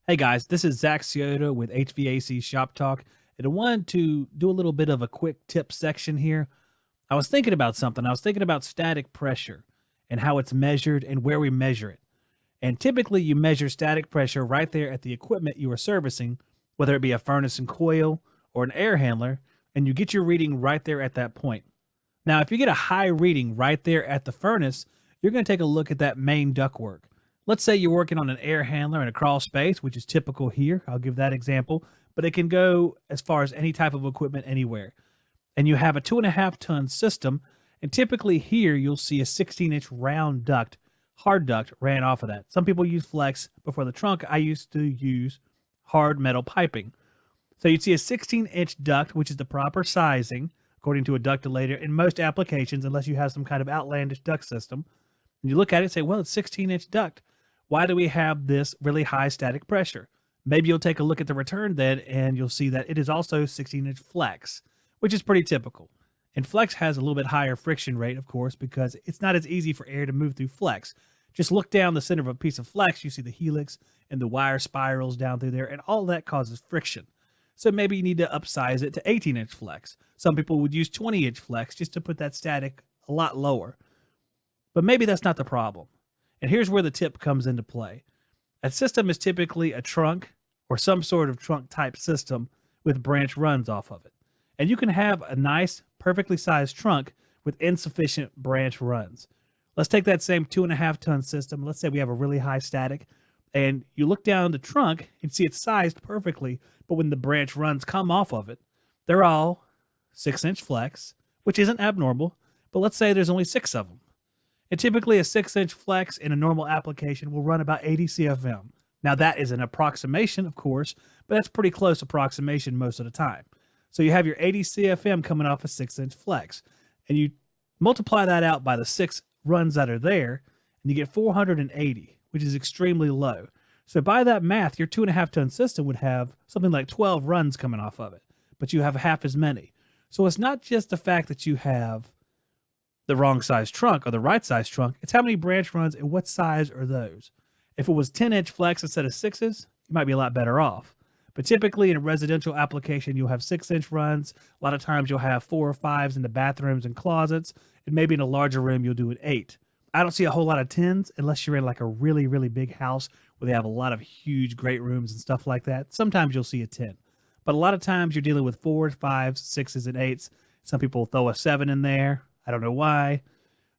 Hey guys, this is Zach Ciota with HVAC Shop Talk, and I wanted to do a little bit of a quick tip section here. I was thinking about something. I was thinking about static pressure and how it's measured and where we measure it. And typically, you measure static pressure right there at the equipment you are servicing, whether it be a furnace and coil or an air handler, and you get your reading right there at that point. Now, if you get a high reading right there at the furnace, you're going to take a look at that main ductwork. Let's say you're working on an air handler in a crawl space, which is typical here. I'll give that example, but it can go as far as any type of equipment anywhere. And you have a 2.5 ton system, and typically here you'll see a 16-inch round duct, hard duct ran off of that. Some people use flex, but for the trunk, I used to use hard metal piping. So you'd see a 16-inch duct, which is the proper sizing, according to a ductilator in most applications, unless you have some kind of outlandish duct system. And you look at it and say, well, it's 16-inch duct. Why do we have this really high static pressure? Maybe you'll take a look at the return then, and you'll see that it is also 16-inch flex, which is pretty typical. And flex has a little bit higher friction rate, of course, because it's not as easy for air to move through flex. Just look down the center of a piece of flex, you see the helix and the wire spirals down through there, and all that causes friction. So maybe you need to upsize it to 18-inch flex. Some people would use 20-inch flex just to put that static a lot lower. But maybe that's not the problem. And here's where the tip comes into play. A system is typically a trunk or some sort of trunk type system with branch runs off of it. And you can have a nice, perfectly sized trunk with insufficient branch runs. Let's take that same 2.5 ton system. Let's say we have a really high static, and you look down the trunk and see it's sized perfectly, but when the branch runs come off of it, they're all 6-inch flex, which isn't abnormal, but let's say there's only 6 of them. And typically a 6-inch flex in a normal application will run about 80 CFM. Now that is an approximation, of course, but that's pretty close approximation most of the time. So you have your 80 CFM coming off a 6-inch flex, and you multiply that out by the 6 runs that are there, and you get 480, which is extremely low. So by that math, your 2.5 ton system would have something like 12 runs coming off of it, but you have half as many. So it's not just the fact that you have the wrong size trunk or the right size trunk, it's how many branch runs and what size are those. If it was 10-inch flex instead of 6s, you might be a lot better off. But typically in a residential application, you'll have 6-inch runs. A lot of times you'll have 4 or 5s in the bathrooms and closets, and maybe in a larger room, you'll do an 8. I don't see a whole lot of 10s unless you're in like a really, really big house where they have a lot of huge, great rooms and stuff like that. Sometimes you'll see a 10. But a lot of times you're dealing with 4s, 5s, 6s, and 8s. Some people throw a 7 in there. I don't know why.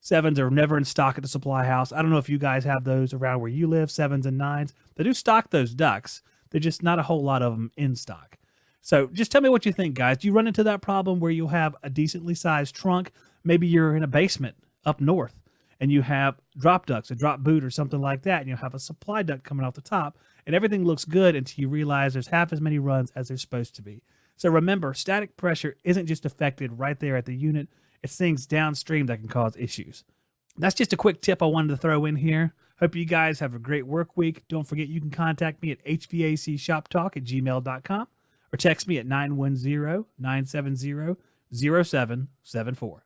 7s are never in stock at the supply house. I don't know if you guys have those around where you live, 7s and 9s. They do stock those ducts. They're just not a whole lot of them in stock. So just tell me what you think, guys. Do you run into that problem where you'll have a decently sized trunk? Maybe you're in a basement up north and you have drop ducts, a drop boot or something like that, and you'll have a supply duct coming off the top, and everything looks good until you realize there's half as many runs as there's supposed to be. So remember, static pressure isn't just affected right there at the unit. It's things downstream that can cause issues. That's just a quick tip I wanted to throw in here. Hope you guys have a great work week. Don't forget you can contact me at hvacshoptalk@gmail.com or text me at 910-970-0774.